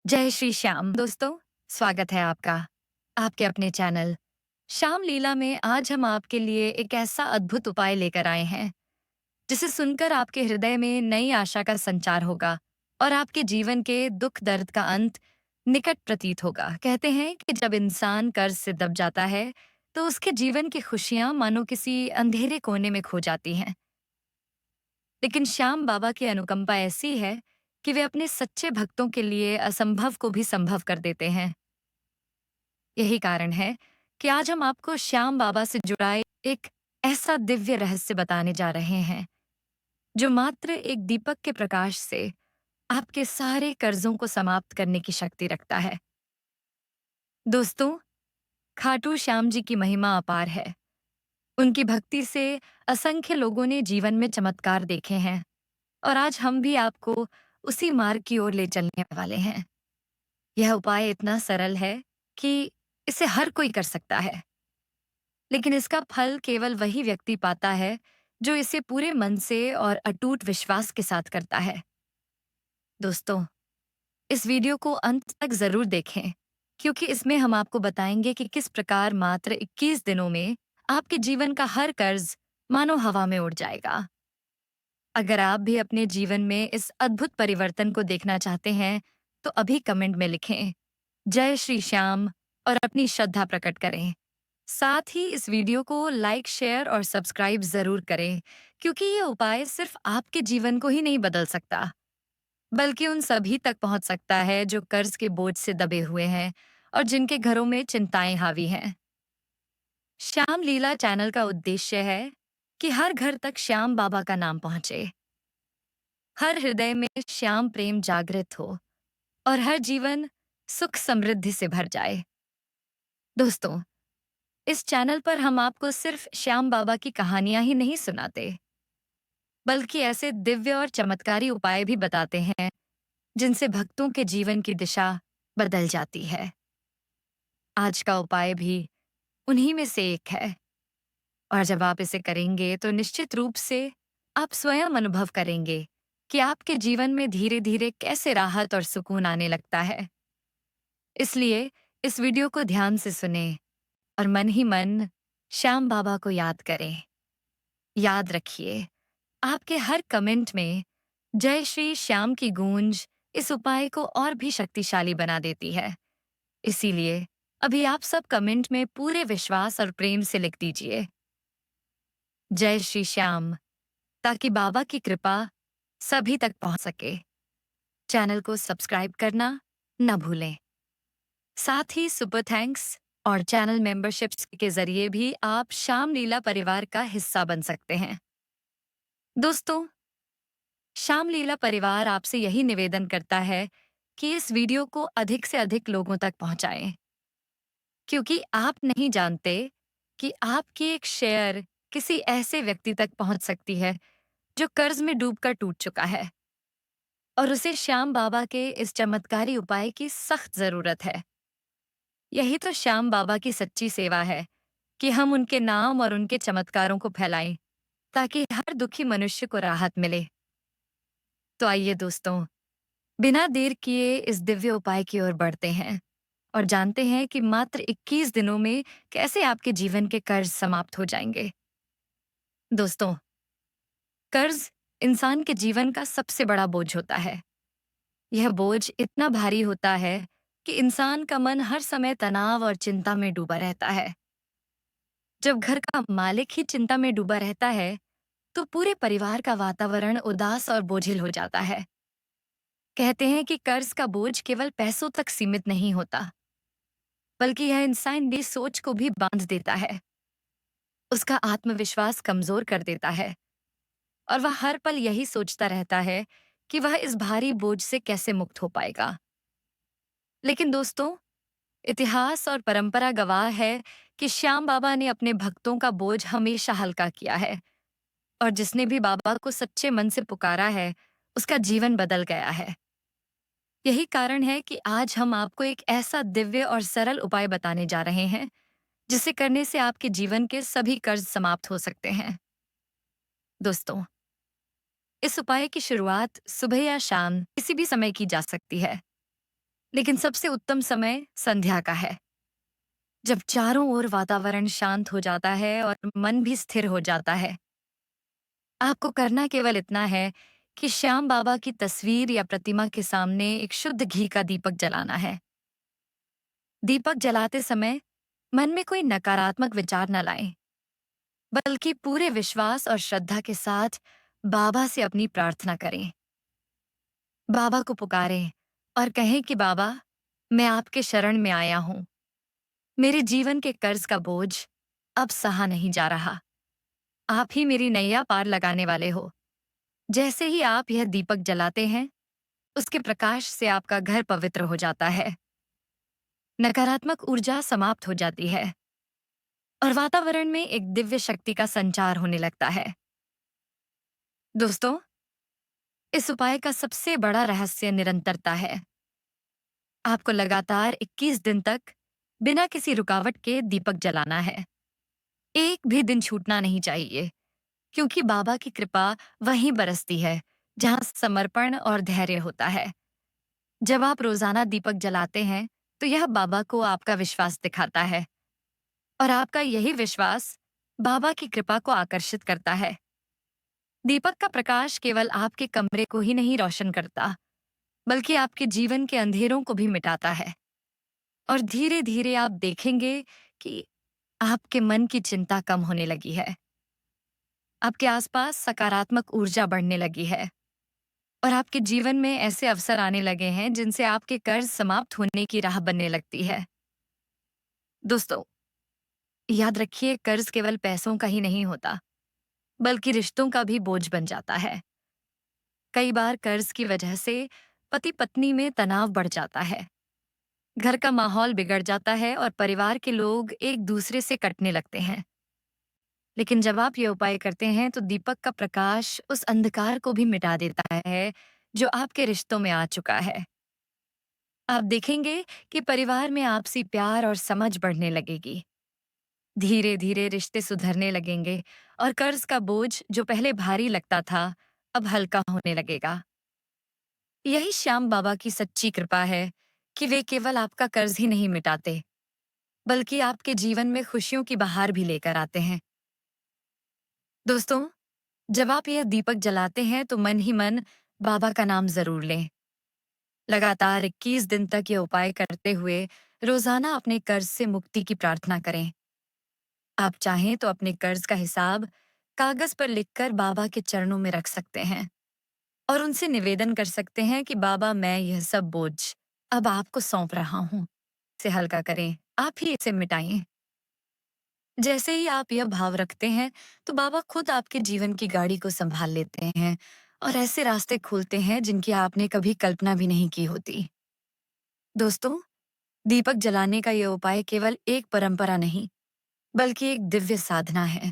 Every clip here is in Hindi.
जय श्री श्याम दोस्तों, स्वागत है आपका आपके अपने चैनल श्याम लीला में। आज हम आपके लिए एक ऐसा अद्भुत उपाय लेकर आए हैं जिसे सुनकर आपके हृदय में नई आशा का संचार होगा और आपके जीवन के दुख दर्द का अंत निकट प्रतीत होगा। कहते हैं कि जब इंसान कर्ज से दब जाता है तो उसके जीवन की खुशियां मानो किसी अंधेरे कोने में खो जाती हैं। लेकिन श्याम बाबा की अनुकंपा ऐसी है कि वे अपने सच्चे भक्तों के लिए असंभव को भी संभव कर देते हैं। यही कारण है कि आज हम आपको श्याम बाबा से जुड़ा एक ऐसा दिव्य रहस्य बताने जा रहे हैं जो मात्र एक दीपक के प्रकाश से आपके सारे कर्जों को समाप्त करने की शक्ति रखता है। दोस्तों, खाटू श्याम जी की महिमा अपार है। उनकी भक्ति से असंख्य लोगों ने जीवन में चमत्कार देखे हैं और आज हम भी आपको उसी मार्ग की ओर ले चलने वाले हैं। यह उपाय इतना सरल है कि इसे हर कोई कर सकता है, लेकिन इसका फल केवल वही व्यक्ति पाता है जो इसे पूरे मन से और अटूट विश्वास के साथ करता है। दोस्तों, इस वीडियो को अंत तक जरूर देखें, क्योंकि इसमें हम आपको बताएंगे कि किस प्रकार मात्र 21 दिनों में आपके जीवन का हर कर्ज मानो हवा में उड़ जाएगा। अगर आप भी अपने जीवन में इस अद्भुत परिवर्तन को देखना चाहते हैं, तो अभी कमेंट में लिखें जय श्री श्याम और अपनी श्रद्धा प्रकट करें। साथ ही इस वीडियो को लाइक, शेयर और सब्सक्राइब जरूर करें, क्योंकि ये उपाय सिर्फ आपके जीवन को ही नहीं बदल सकता, बल्कि उन सभी तक पहुंच सकता है जो कर्ज के बोझ से दबे हुए हैं और जिनके घरों में चिंताएं हावी हैं। श्याम लीला चैनल का उद्देश्य है कि हर घर तक श्याम बाबा का नाम पहुंचे, हर हृदय में श्याम प्रेम जागृत हो और हर जीवन सुख समृद्धि से भर जाए। दोस्तों, इस चैनल पर हम आपको सिर्फ श्याम बाबा की कहानियां ही नहीं सुनाते, बल्कि ऐसे दिव्य और चमत्कारी उपाय भी बताते हैं जिनसे भक्तों के जीवन की दिशा बदल जाती है। आज का उपाय भी उन्हीं में से एक है, और जब आप इसे करेंगे तो निश्चित रूप से आप स्वयं अनुभव करेंगे कि आपके जीवन में धीरे धीरे कैसे राहत और सुकून आने लगता है। इसलिए इस वीडियो को ध्यान से सुने और मन ही मन श्याम बाबा को याद करें। याद रखिए, आपके हर कमेंट में जय श्री श्याम की गूंज इस उपाय को और भी शक्तिशाली बना देती है। इसीलिए अभी आप सब कमेंट में पूरे विश्वास और प्रेम से लिख दीजिए जय श्री श्याम, ताकि बाबा की कृपा सभी तक पहुंच सके। चैनल को सब्सक्राइब करना न भूलें। साथ ही सुपर थैंक्स और चैनल मेंबरशिप्स के जरिए भी आप श्याम लीला परिवार का हिस्सा बन सकते हैं। दोस्तों, श्याम लीला परिवार आपसे यही निवेदन करता है कि इस वीडियो को अधिक से अधिक लोगों तक पहुंचाएं, क्योंकि आप नहीं जानते कि आपकी एक शेयर किसी ऐसे व्यक्ति तक पहुंच सकती है जो कर्ज में डूबकर टूट चुका है और उसे श्याम बाबा के इस चमत्कारी उपाय की सख्त जरूरत है। यही तो श्याम बाबा की सच्ची सेवा है कि हम उनके नाम और उनके चमत्कारों को फैलाएं, ताकि हर दुखी मनुष्य को राहत मिले। तो आइए दोस्तों, बिना देर किए इस दिव्य उपाय की ओर बढ़ते हैं और जानते हैं कि मात्र 21 दिनों में कैसे आपके जीवन के कर्ज समाप्त हो जाएंगे। दोस्तों, कर्ज इंसान के जीवन का सबसे बड़ा बोझ होता है। यह बोझ इतना भारी होता है कि इंसान का मन हर समय तनाव और चिंता में डूबा रहता है। जब घर का मालिक ही चिंता में डूबा रहता है, तो पूरे परिवार का वातावरण उदास और बोझिल हो जाता है। कहते हैं कि कर्ज का बोझ केवल पैसों तक सीमित नहीं होता, बल्कि यह इंसान की सोच को भी बांध देता है। उसका आत्मविश्वास कमजोर कर देता है और वह हर पल यही सोचता रहता है कि वह इस भारी बोझ से कैसे मुक्त हो पाएगा। लेकिन दोस्तों, इतिहास और परंपरा गवाह है कि श्याम बाबा ने अपने भक्तों का बोझ हमेशा हल्का किया है, और जिसने भी बाबा को सच्चे मन से पुकारा है, उसका जीवन बदल गया है। यही कारण है कि आज हम आपको एक ऐसा दिव्य और सरल उपाय बताने जा रहे हैं जिसे करने से आपके जीवन के सभी कर्ज समाप्त हो सकते हैं। दोस्तों, इस उपाय की शुरुआत सुबह या शाम किसी भी समय की जा सकती है। लेकिन सबसे उत्तम समय संध्या का है, जब चारों ओर वातावरण शांत हो जाता है और मन भी स्थिर हो जाता है। आपको करना केवल इतना है कि श्याम बाबा की तस्वीर या प्रतिमा के सामने एक शुद्ध घी का दीपक जलाना है। दीपक जलाते समय मन में कोई नकारात्मक विचार न लाएं, बल्कि पूरे विश्वास और श्रद्धा के साथ बाबा से अपनी प्रार्थना करें। बाबा को पुकारें और कहें कि बाबा, मैं आपके शरण में आया हूं। मेरे जीवन के कर्ज का बोझ अब सहा नहीं जा रहा। आप ही मेरी नैया पार लगाने वाले हो। जैसे ही आप यह दीपक जलाते हैं, उसके प्रकाश से आपका घर पवित्र हो जाता है। नकारात्मक ऊर्जा समाप्त हो जाती है और वातावरण में एक दिव्य शक्ति का संचार होने लगता है। दोस्तों, इस उपाय का सबसे बड़ा रहस्य निरंतरता है। आपको लगातार 21 दिन तक बिना किसी रुकावट के दीपक जलाना है। एक भी दिन छूटना नहीं चाहिए, क्योंकि बाबा की कृपा वहीं बरसती है जहां समर्पण और धैर्य होता है। जब आप रोजाना दीपक जलाते हैं, तो यह बाबा को आपका विश्वास दिखाता है और आपका यही विश्वास बाबा की कृपा को आकर्षित करता है। दीपक का प्रकाश केवल आपके कमरे को ही नहीं रोशन करता, बल्कि आपके जीवन के अंधेरों को भी मिटाता है। और धीरे धीरे आप देखेंगे कि आपके मन की चिंता कम होने लगी है। आपके आसपास सकारात्मक ऊर्जा बढ़ने लगी है और आपके जीवन में ऐसे अवसर आने लगे हैं जिनसे आपके कर्ज समाप्त होने की राह बनने लगती है। दोस्तों, याद रखिए, कर्ज केवल पैसों का ही नहीं होता, बल्कि रिश्तों का भी बोझ बन जाता है। कई बार कर्ज की वजह से पति पत्नी में तनाव बढ़ जाता है, घर का माहौल बिगड़ जाता है और परिवार के लोग एक दूसरे से कटने लगते हैं। लेकिन जब आप ये उपाय करते हैं, तो दीपक का प्रकाश उस अंधकार को भी मिटा देता है जो आपके रिश्तों में आ चुका है। आप देखेंगे कि परिवार में आपसी प्यार और समझ बढ़ने लगेगी। धीरे धीरे रिश्ते सुधरने लगेंगे और कर्ज का बोझ जो पहले भारी लगता था, अब हल्का होने लगेगा। यही श्याम बाबा की सच्ची कृपा है कि वे केवल आपका कर्ज ही नहीं मिटाते, बल्कि आपके जीवन में खुशियों की बहार भी लेकर आते हैं। दोस्तों, जब आप यह दीपक जलाते हैं, तो मन ही मन बाबा का नाम जरूर लें। लगातार 21 दिन तक ये उपाय करते हुए रोजाना अपने कर्ज से मुक्ति की प्रार्थना करें। आप चाहें तो अपने कर्ज का हिसाब कागज पर लिखकर बाबा के चरणों में रख सकते हैं और उनसे निवेदन कर सकते हैं कि बाबा, मैं यह सब बोझ अब आपको सौंप रहा हूँ। इसे हल्का करें, आप ही इसे मिटाएं। जैसे ही आप यह भाव रखते हैं, तो बाबा खुद आपके जीवन की गाड़ी को संभाल लेते हैं और ऐसे रास्ते खोलते हैं जिनकी आपने कभी कल्पना भी नहीं की होती। दोस्तों, दीपक जलाने का यह उपाय केवल एक परंपरा नहीं, बल्कि एक दिव्य साधना है।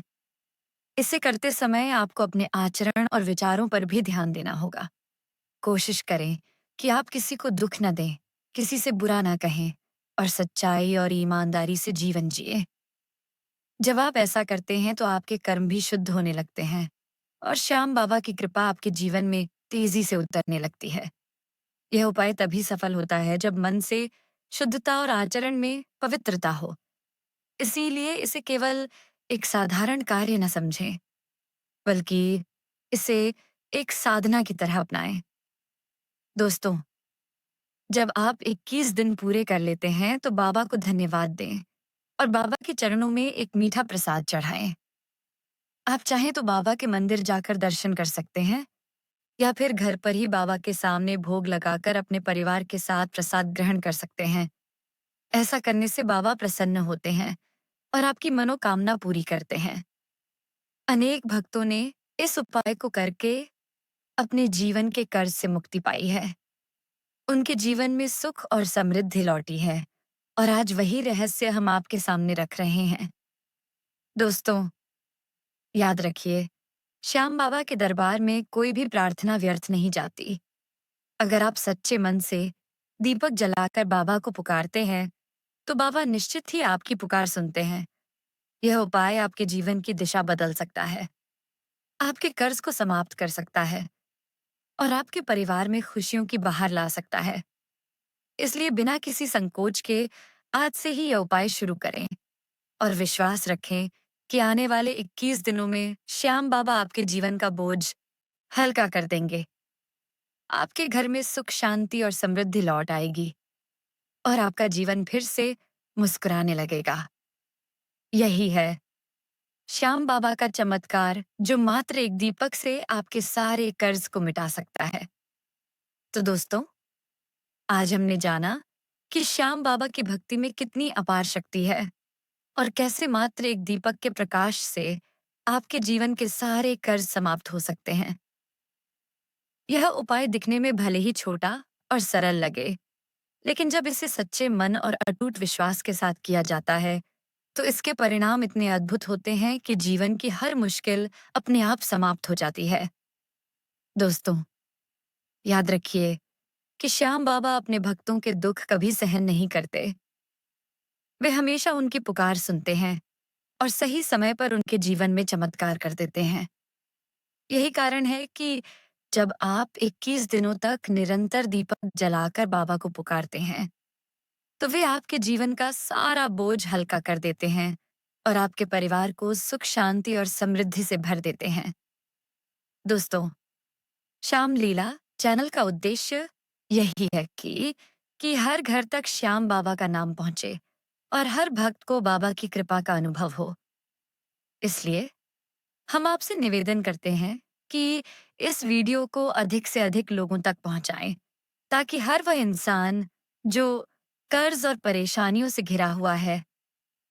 इसे करते समय आपको अपने आचरण और विचारों पर भी ध्यान देना होगा। कोशिश करें कि आप किसी को दुख न दें, किसी से बुरा ना कहें और सच्चाई और ईमानदारी से जीवन जिए। जब आप ऐसा करते हैं, तो आपके कर्म भी शुद्ध होने लगते हैं और श्याम बाबा की कृपा आपके जीवन में तेजी से उतरने लगती है। यह उपाय तभी सफल होता है जब मन से शुद्धता और आचरण में पवित्रता हो। इसीलिए इसे केवल एक साधारण कार्य न समझें, बल्कि इसे एक साधना की तरह अपनाएं। दोस्तों, जब आप 21 दिन पूरे कर लेते हैं, तो बाबा को धन्यवाद दें और बाबा के चरणों में एक मीठा प्रसाद चढ़ाएं। आप चाहें तो बाबा के मंदिर जाकर दर्शन कर सकते हैं या फिर घर पर ही बाबा के सामने भोग लगाकर अपने परिवार के साथ प्रसाद ग्रहण कर सकते हैं। ऐसा करने से बाबा प्रसन्न होते हैं और आपकी मनोकामना पूरी करते हैं। अनेक भक्तों ने इस उपाय को करके अपने जीवन के कर्ज से मुक्ति पाई है। उनके जीवन में सुख और समृद्धि लौटी है और आज वही रहस्य हम आपके सामने रख रहे हैं। दोस्तों, याद रखिए, श्याम बाबा के दरबार में कोई भी प्रार्थना व्यर्थ नहीं जाती। अगर आप सच्चे मन से दीपक जलाकर बाबा को पुकारते हैं, तो बाबा निश्चित ही आपकी पुकार सुनते हैं। यह उपाय आपके जीवन की दिशा बदल सकता है, आपके कर्ज को समाप्त कर सकता है और आपके परिवार में खुशियों की बहार ला सकता है। इसलिए बिना किसी संकोच के आज से ही यह उपाय शुरू करें और विश्वास रखें कि आने वाले 21 दिनों में श्याम बाबा आपके जीवन का बोझ हल्का कर देंगे। आपके घर में सुख, शांति और समृद्धि लौट आएगी और आपका जीवन फिर से मुस्कुराने लगेगा। यही है श्याम बाबा का चमत्कार, जो मात्र एक दीपक से आपके सारे कर्ज को मिटा सकता है। तो दोस्तों, आज हमने जाना कि श्याम बाबा की भक्ति में कितनी अपार शक्ति है और कैसे मात्र एक दीपक के प्रकाश से आपके जीवन के सारे कर्ज समाप्त हो सकते हैं। यह उपाय दिखने में भले ही छोटा और सरल लगे, लेकिन जब इसे सच्चे मन और अटूट विश्वास के साथ किया जाता है, तो इसके परिणाम इतने अद्भुत होते हैं कि जीवन की हर मुश्किल अपने आप समाप्त हो जाती है। दोस्तों, याद रखिए कि श्याम बाबा अपने भक्तों के दुख कभी सहन नहीं करते। वे हमेशा उनकी पुकार सुनते हैं और सही समय पर उनके जीवन में चमत्कार कर देते हैं। यही कारण है कि जब आप 21 दिनों तक निरंतर दीपक जलाकर बाबा को पुकारते हैं, तो वे आपके जीवन का सारा बोझ हल्का कर देते हैं और आपके परिवार को सुख, शांति और समृद्धि से भर देते हैं। दोस्तों, श्याम लीला चैनल का उद्देश्य यही है कि हर घर तक श्याम बाबा का नाम पहुंचे और हर भक्त को बाबा की कृपा का अनुभव हो। इसलिए हम आपसे निवेदन करते हैं कि इस वीडियो को अधिक से अधिक लोगों तक पहुंचाएं, ताकि हर वह इंसान जो कर्ज और परेशानियों से घिरा हुआ है,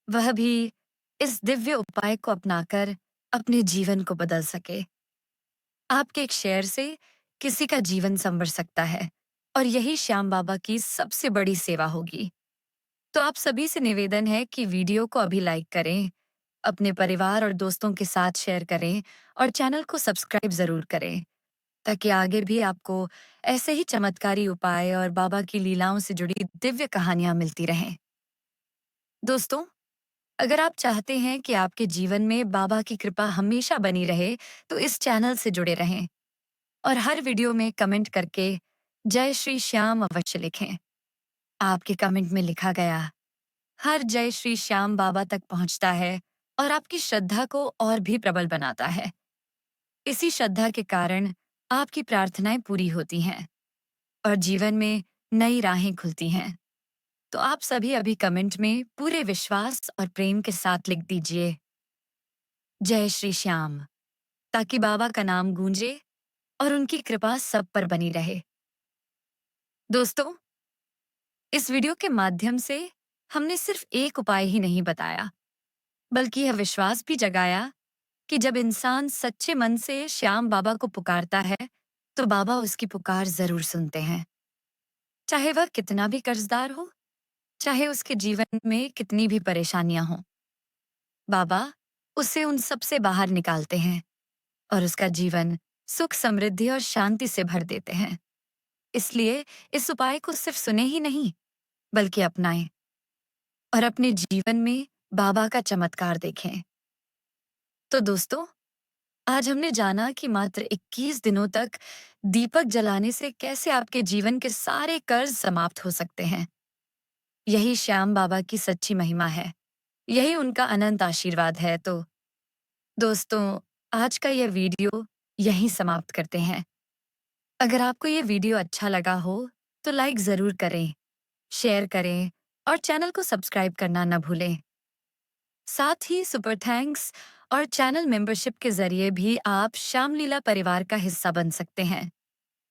वह भी इस दिव्य उपाय को अपनाकर अपने जीवन को बदल सके। आपके एक शेयर से किसी का जीवन संवर सकता है और यही श्याम बाबा की सबसे बड़ी सेवा होगी। तो आप सभी से निवेदन है कि वीडियो को अभी लाइक करें, अपने परिवार और दोस्तों के साथ शेयर करें और चैनल को सब्सक्राइब जरूर करें, ताकि आगे भी आपको ऐसे ही चमत्कारी उपाय और बाबा की लीलाओं से जुड़ी दिव्य कहानियां मिलती रहें। दोस्तों, अगर आप चाहते हैं कि आपके जीवन में बाबा की कृपा हमेशा बनी रहे, तो इस चैनल से जुड़े रहें और हर वीडियो में कमेंट करके जय श्री श्याम अवश्य लिखें। आपके कमेंट में लिखा गया हर जय श्री श्याम बाबा तक पहुंचता है और आपकी श्रद्धा को और भी प्रबल बनाता है। इसी श्रद्धा के कारण आपकी प्रार्थनाएं पूरी होती हैं और जीवन में नई राहें खुलती हैं। तो आप सभी अभी कमेंट में पूरे विश्वास और प्रेम के साथ लिख दीजिए जय श्री श्याम, ताकि बाबा का नाम गूंजे और उनकी कृपा सब पर बनी रहे। दोस्तों, इस वीडियो के माध्यम से हमने सिर्फ एक उपाय ही नहीं बताया, बल्कि यह विश्वास भी जगाया कि जब इंसान सच्चे मन से श्याम बाबा को पुकारता है, तो बाबा उसकी पुकार जरूर सुनते हैं। चाहे वह कितना भी कर्जदार हो, चाहे उसके जीवन में कितनी भी परेशानियां हों, बाबा उसे उन सब से बाहर निकालते हैं और उसका जीवन सुख, समृद्धि और शांति से भर देते हैं। इसलिए इस उपाय को सिर्फ सुने ही नहीं, बल्कि अपनाएं और अपने जीवन में बाबा का चमत्कार देखें। तो दोस्तों, आज हमने जाना कि मात्र 21 दिनों तक दीपक जलाने से कैसे आपके जीवन के सारे कर्ज समाप्त हो सकते हैं। यही श्याम बाबा की सच्ची महिमा है, यही उनका अनंत आशीर्वाद है। तो दोस्तों, आज का यह वीडियो यहीं समाप्त करते हैं। अगर आपको यह वीडियो अच्छा लगा हो, तो लाइक जरूर करें, शेयर करें और चैनल को सब्सक्राइब करना न भूलें। साथ ही सुपर थैंक्स और चैनल मेंबरशिप के जरिए भी आप श्याम लीला परिवार का हिस्सा बन सकते हैं,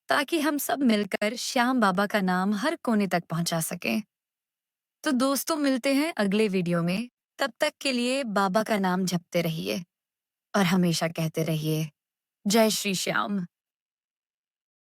ताकि हम सब मिलकर श्याम बाबा का नाम हर कोने तक पहुंचा सकें। तो दोस्तों, मिलते हैं अगले वीडियो में। तब तक के लिए बाबा का नाम जपते रहिए और हमेशा कहते रहिए जय श्री श्याम।